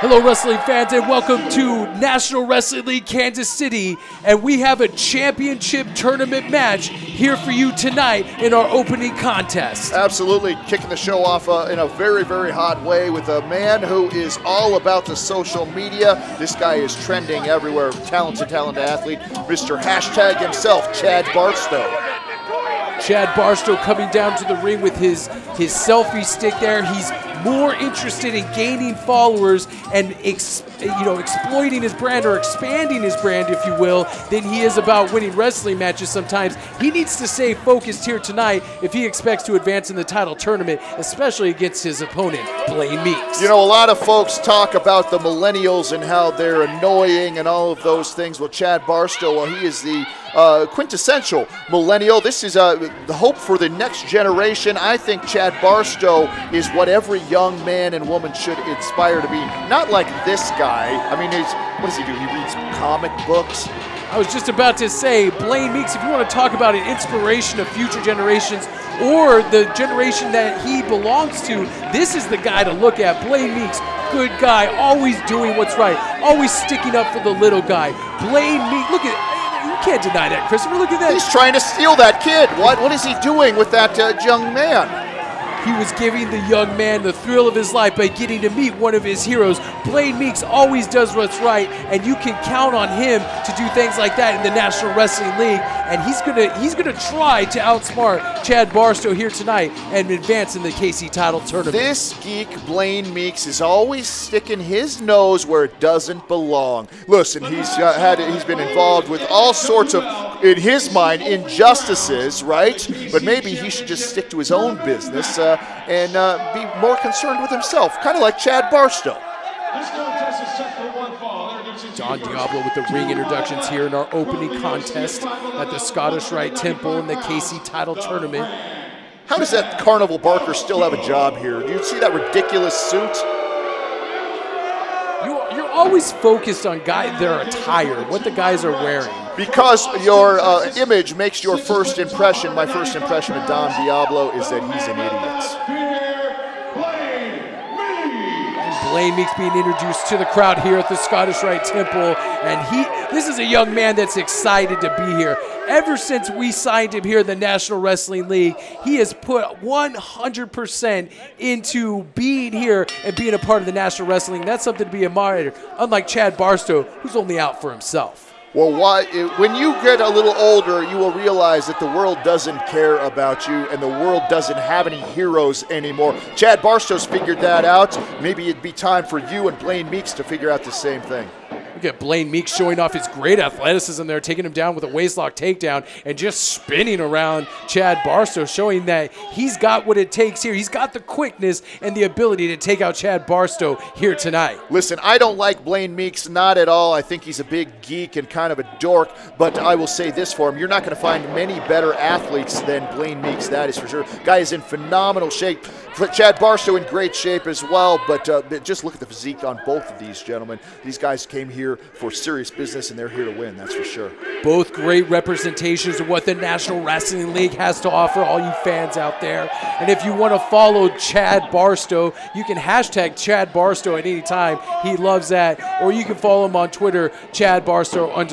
Hello wrestling fans and welcome to National Wrestling League Kansas City, and we have a championship tournament match here for you tonight in our opening contest. Absolutely, kicking the show off in a very, very hot way with a man who is all about the social media. This guy is trending everywhere, talented athlete, Mr. Hashtag himself, Chad Barstow. Chad Barstow coming down to the ring with his selfie stick there. He's more interested in gaining followers and exploiting his brand or expanding his brand, if you will, than he is about winning wrestling matches sometimes. He needs to stay focused here tonight if he expects to advance in the title tournament, especially against his opponent, Blaine Meeks. You know, a lot of folks talk about the millennials and how they're annoying and all of those things. Well, Chad Barstow, well, he is the quintessential millennial. This is the hope for the next generation. I think Chad Barstow is what every young man and woman should aspire to be. Not like this guy. I mean, what does he do? He reads comic books. I was just about to say, Blaine Meeks, if you want to talk about an inspiration of future generations or the generation that he belongs to, this is the guy to look at. Blaine Meeks, good guy, always doing what's right, always sticking up for the little guy. Blaine Meeks, look at, you can't deny that, Christopher, look at that. He's trying to steal that kid. What is he doing with that young man? He was giving the young man the thrill of his life by getting to meet one of his heroes. Blaine Meeks always does what's right, and you can count on him to do things like that in the National Wrestling League. And he's gonna try to outsmart Chad Barstow here tonight and advance in the KC title tournament. This geek Blaine Meeks is always sticking his nose where it doesn't belong. Listen, he's been involved with all sorts of, in his mind, injustices, right? But maybe he should just stick to his own business and be more concerned with himself, kind of like Chad Barstow. Don Diablo with the ring introductions here in our opening contest at the Scottish Rite Temple in the KC title tournament. How does that Carnival Barker still have a job here? Do you see that ridiculous suit? You're always focused on their attire, what the guys are wearing. Because your image makes your first impression. My first impression of Don Diablo is that he's an idiot. Blaine Meeks being introduced to the crowd here at the Scottish Rite Temple, and this is a young man that's excited to be here. Ever since we signed him here in the National Wrestling League, he has put 100% into being here and being a part of the National Wrestling. That's something to be admired, unlike Chad Barstow, who's only out for himself. Well, when you get a little older, you will realize that the world doesn't care about you and the world doesn't have any heroes anymore. Chad Barstow's figured that out. Maybe it'd be time for you and Blaine Meeks to figure out the same thing. Look at Blaine Meeks showing off his great athleticism there, taking him down with a waistlock takedown and just spinning around Chad Barstow, showing that he's got what it takes here. He's got the quickness and the ability to take out Chad Barstow here tonight. Listen, I don't like Blaine Meeks, not at all. I think he's a big geek and kind of a dork, but I will say this for him. You're not going to find many better athletes than Blaine Meeks, that is for sure. Guy is in phenomenal shape. Chad Barstow in great shape as well, but just look at the physique on both of these gentlemen. These guys came here for serious business, and they're here to win, that's for sure. Both great representations of what the National Wrestling League has to offer, all you fans out there. And if you want to follow Chad Barstow, you can hashtag Chad Barstow at any time. He loves that. Or you can follow him on Twitter, Chad Barstow __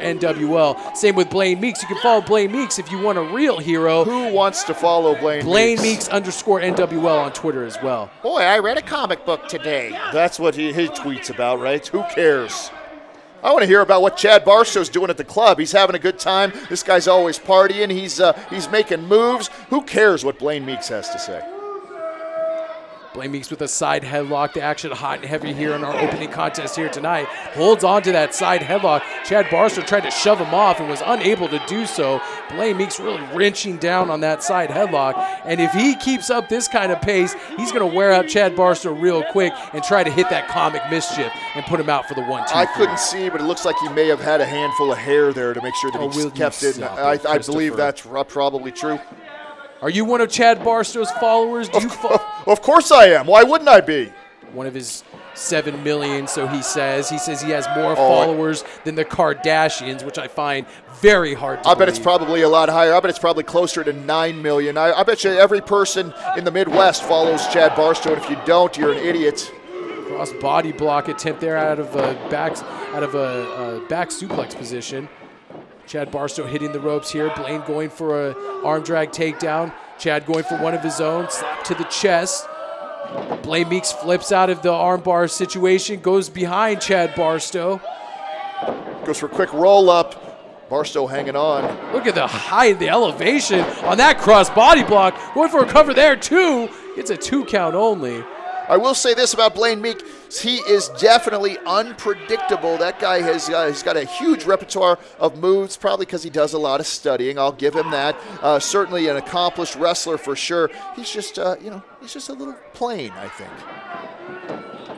NWL. Same with Blaine Meeks. You can follow Blaine Meeks if you want a real hero. Who wants to follow Blaine Meeks? Blaine Meeks _ NWL on Twitter as well. Boy, I read a comic book today. That's what he tweets about, right? Who cares? I want to hear about what Chad Barstow's doing at the club. He's having a good time. This guy's always partying. He's making moves. Who cares what Blaine Meeks has to say? Blaine Meeks with a side headlock. The action hot and heavy here in our opening contest here tonight. Holds on to that side headlock. Chad Barstow tried to shove him off and was unable to do so. Blaine Meeks really wrenching down on that side headlock. And if he keeps up this kind of pace, he's going to wear out Chad Barstow real quick and try to hit that comic mischief and put him out for the 1-2. I couldn't see, but it looks like he may have had a handful of hair there to make sure that he kept it. I believe that's probably true. Are you one of Chad Barstow's followers? Of course I am. Why wouldn't I be? One of his 7 million, so he says. He says he has more followers than the Kardashians, which I find very hard to believe. I bet it's probably a lot higher. I bet it's probably closer to 9 million. I bet you every person in the Midwest follows Chad Barstow, and if you don't, you're an idiot. Cross body block attempt there out of a back suplex position. Chad Barstow hitting the ropes here. Blaine going for a arm drag takedown. Chad going for one of his own, slap to the chest. Blaine Meeks flips out of the armbar situation, goes behind Chad Barstow. Goes for a quick roll up. Barstow hanging on. Look at the elevation on that cross body block. Going for a cover there too. It's a 2 count only. I will say this about Blaine Meeks. He is definitely unpredictable. That guy has he's got a huge repertoire of moves, probably because he does a lot of studying. I'll give him that. Certainly an accomplished wrestler for sure. He's just, he's just a little plain, I think.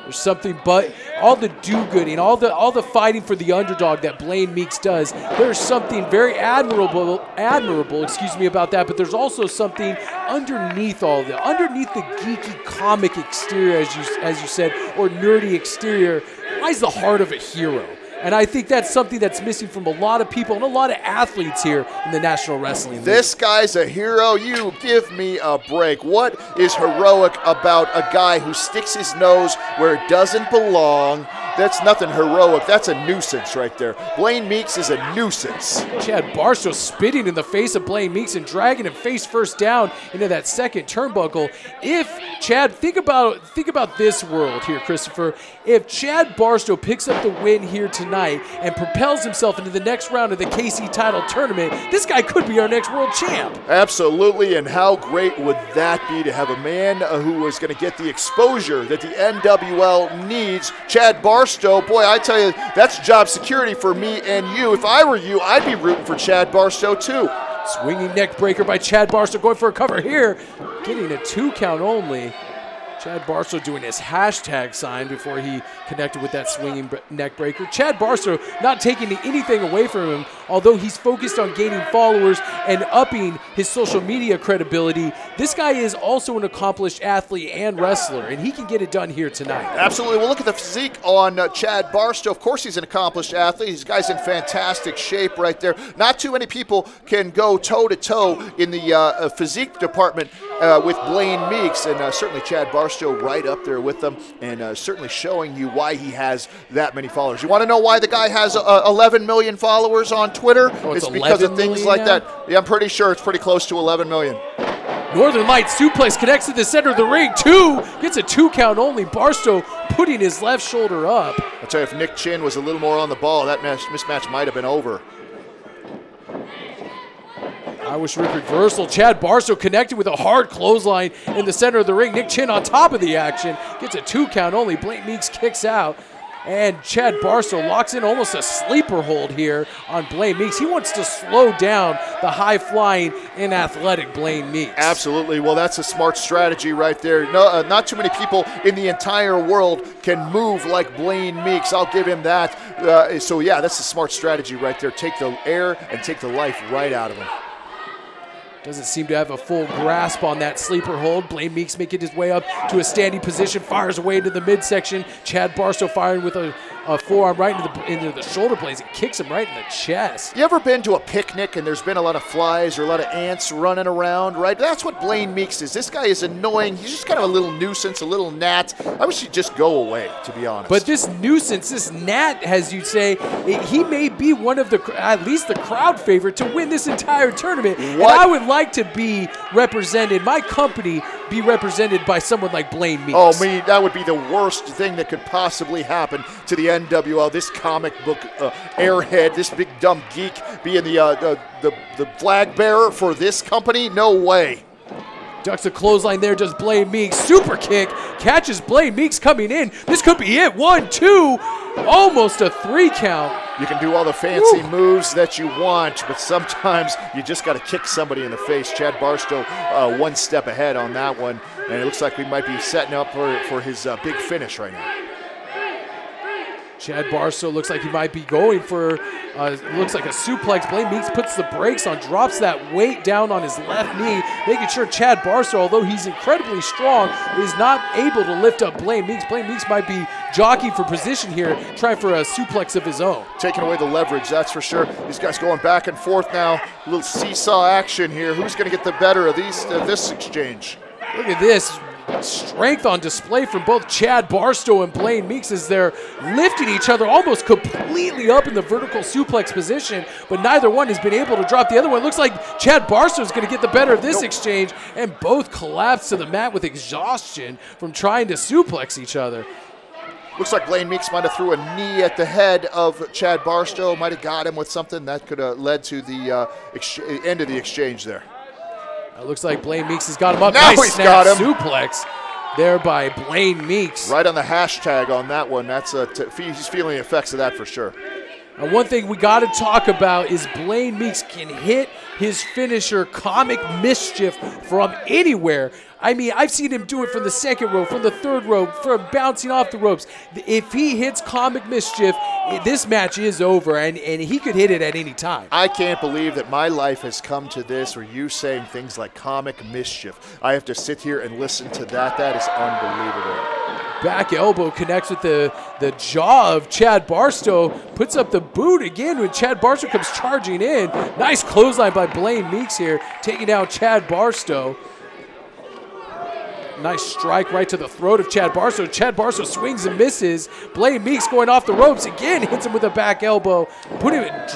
There's something, but all the do-gooding, all the fighting for the underdog that Blaine Meeks does, there's something very admirable, about that, but there's also something underneath all of that, underneath the geeky comic exterior, as you said, or nerdy exterior, lies the heart of a hero. And I think that's something that's missing from a lot of people and a lot of athletes here in the National Wrestling League. This guy's a hero. You give me a break. What is heroic about a guy who sticks his nose where it doesn't belong? That's nothing heroic. That's a nuisance right there. Blaine Meeks is a nuisance. Chad Barstow spitting in the face of Blaine Meeks and dragging him face first down into that second turnbuckle. If Chad, think about this world here, Christopher. If Chad Barstow picks up the win here tonight and propels himself into the next round of the KC title tournament, this guy could be our next world champ. Absolutely, and how great would that be to have a man who is going to get the exposure that the NWL needs. Chad Barstow, boy, I tell you, that's job security for me and you. If I were you, I'd be rooting for Chad Barstow too. Swinging neck breaker by Chad Barstow, going for a cover here, getting a 2 count only. Chad Barstow doing his hashtag sign before he connected with that swinging neck breaker. Chad Barstow not taking anything away from him, although he's focused on gaining followers and upping his social media credibility. This guy is also an accomplished athlete and wrestler, and he can get it done here tonight. Absolutely. Well, look at the physique on Chad Barstow. Of course, he's an accomplished athlete. This guy's in fantastic shape right there. Not too many people can go toe-to-toe in the physique department with Blaine Meeks, and certainly Chad Barstow right up there with them, and certainly showing you why he has that many followers. You want to know why the guy has 11 million followers on Twitter? Oh, it's because of things like now? that. Yeah, I'm pretty sure it's pretty close to 11 million. Northern Light suplex connects to the center of the ring. Gets a 2 count only. Barstow putting his left shoulder up. I'll tell you, if Nick Chin was a little more on the ball, that mismatch might have been over. Irish whip reversal. Chad Barstow connected with a hard clothesline in the center of the ring. Nick Chin on top of the action. Gets a 2 count only. Blaine Meeks kicks out. And Chad Barstow locks in almost a sleeper hold here on Blaine Meeks. He wants to slow down the high-flying and athletic Blaine Meeks. Absolutely. Well, that's a smart strategy right there. No, not too many people in the entire world can move like Blaine Meeks. I'll give him that. So, yeah, that's a smart strategy right there. Take the air and take the life right out of him. Doesn't seem to have a full grasp on that sleeper hold. Blaine Meeks making his way up to a standing position, fires away into the midsection. Chad Barstow firing with a forearm right into the shoulder blades. It kicks him right in the chest. You ever been to a picnic and there's been a lot of flies or a lot of ants running around, right? That's what Blaine Meeks is. This guy is annoying. He's just kind of a little nuisance, a little gnat. I wish he'd just go away, to be honest. But this nuisance, this gnat, as you say, he may be one of at least the crowd favorite to win this entire tournament. What? And I would like to be represented, my company be represented by someone like Blaine Meeks. Oh, that would be the worst thing that could possibly happen to the NWL. This comic book airhead, this big dumb geek being the flag bearer for this company? No way. Ducks a clothesline there, does Blaine Meeks. Super kick, catches Blaine Meeks coming in. This could be it. 1, 2, almost a 3 count. You can do all the fancy moves that you want, but sometimes you just got to kick somebody in the face. Chad Barstow one step ahead on that one, and it looks like we might be setting up for his big finish right now. Chad Barstow looks like he might be going for, looks like a suplex. Blaine Meeks puts the brakes on, drops that weight down on his left knee, making sure Chad Barstow, although he's incredibly strong, is not able to lift up Blaine Meeks. Blaine Meeks might be jockeying for position here, trying for a suplex of his own. Taking away the leverage, that's for sure. These guys going back and forth now. A little seesaw action here. Who's going to get the better of this exchange? Look at this. Strength on display from both Chad Barstow and Blaine Meeks as they're lifting each other almost completely up in the vertical suplex position, but neither one has been able to drop the other one. Looks like Chad Barstow is going to get the better of this exchange, and both collapse to the mat with exhaustion from trying to suplex each other. Looks like Blaine Meeks might have threw a knee at the head of Chad Barstow, might have got him with something that could have led to the end of the exchange there. It looks like Blaine Meeks has got him up. Now Nice he's snap got him. suplex there by Blaine Meeks. Right on the hashtag on that one. That's he's feeling the effects of that for sure. And one thing we got to talk about is Blaine Meeks can hit his finisher, Comic Mischief, from anywhere. I mean, I've seen him do it from the second rope, from the third rope, from bouncing off the ropes. If he hits Comic Mischief, this match is over, and he could hit it at any time. I can't believe that my life has come to this, or you saying things like Comic Mischief. I have to sit here and listen to that. That is unbelievable. Back elbow connects with the jaw of Chad Barstow. Puts up the boot again when Chad Barstow comes charging in. Nice clothesline by Blaine Meeks here, taking down Chad Barstow. Nice strike right to the throat of Chad Barstow. Chad Barstow swings and misses. Blaine Meeks going off the ropes again, hits him with a back elbow,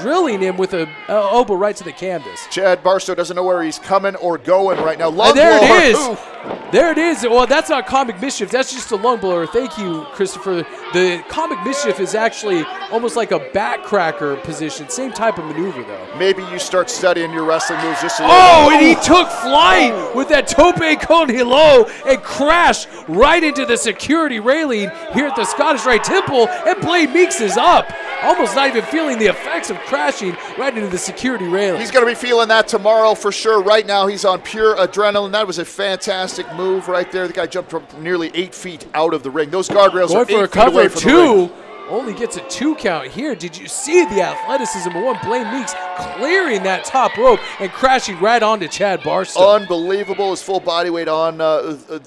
drilling him with an elbow right to the canvas. Chad Barstow doesn't know where he's coming or going right now. Lung there blower. It is. Oof. There it is. Well, that's not Comic Mischief. That's just a lung blower. Thank you, Christopher. The Comic Mischief is actually almost like a backcracker position. Same type of maneuver, though. Maybe you start studying your wrestling moves just a little. Oh, and he took flight with that tope con hilo and crashed right into the security railing here at the Scottish Rite Temple, and Blaine Meeks is up. Almost not even feeling the effects of crashing right into the security railing. He's going to be feeling that tomorrow for sure. Right now, he's on pure adrenaline. That was a fantastic move right there. The guy jumped from nearly 8 feet out of the ring. Those guardrails are 8 feet away from the ring. Only gets a 2 count here. Did you see the athleticism of one Blaine Meeks clearing that top rope and crashing right onto Chad Barstow? Unbelievable. His full body weight on the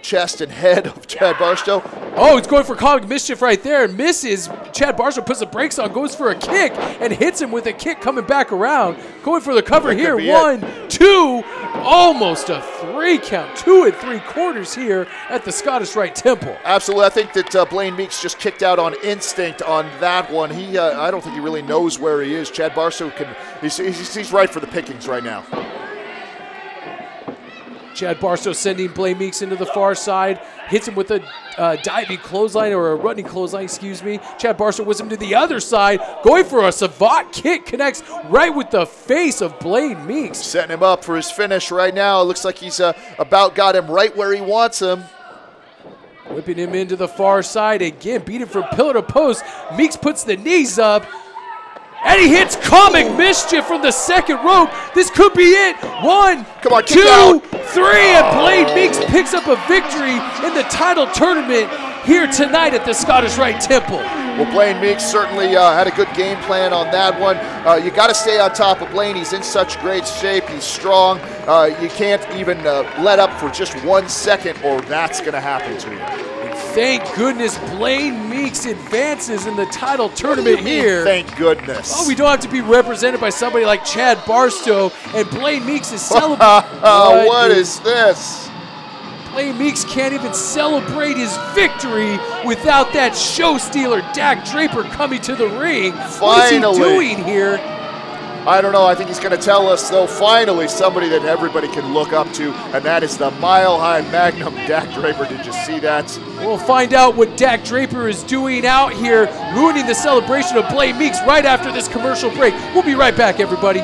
chest and head of Chad Barstow. Oh, it's going for Comic Mischief right there and misses. Chad Barstow puts the brakes on, goes for a kick, and hits him with a kick coming back around. Going for the cover here. 1, 2, almost a 3 count. 2 3/4 here at the Scottish Rite Temple. Absolutely. I think that Blaine Meeks just kicked out on instinct on that one. I don't think he really knows where he is. Chad Barstow he's right for the pickings right now. Chad Barstow sending Blaine Meeks into the far side, hits him with a diving clothesline, or a running clothesline, excuse me. Chad Barstow whips him to the other side, going for a savant kick, connects right with the face of Blaine Meeks. Setting him up for his finish right now. It looks like he's about got him right where he wants him. Whipping him into the far side again, beat him from pillar to post. Meeks puts the knees up. And he hits Comic Mischief from the second rope. This could be it. 1, 2, 3, and Blaine Meeks picks up a victory in the title tournament here tonight at the Scottish Rite Temple. Well, Blaine Meeks certainly had a good game plan on that one. You got to stay on top of Blaine. He's in such great shape. He's strong. You can't even let up for just 1 second, or that's going to happen to you. Thank goodness Blaine Meeks advances in the title tournament here. Thank goodness. Oh, we don't have to be represented by somebody like Chad Barstow, and Blaine Meeks is celebrating. What is this? Blaine Meeks can't even celebrate his victory without that show stealer Dak Draper coming to the ring. Finally. What is he doing here? I don't know. I think he's going to tell us, though, finally somebody that everybody can look up to, and that is the mile-high magnum Dak Draper. Did you see that? We'll find out what Dak Draper is doing out here, ruining the celebration of Blaine Meeks right after this commercial break. We'll be right back, everybody.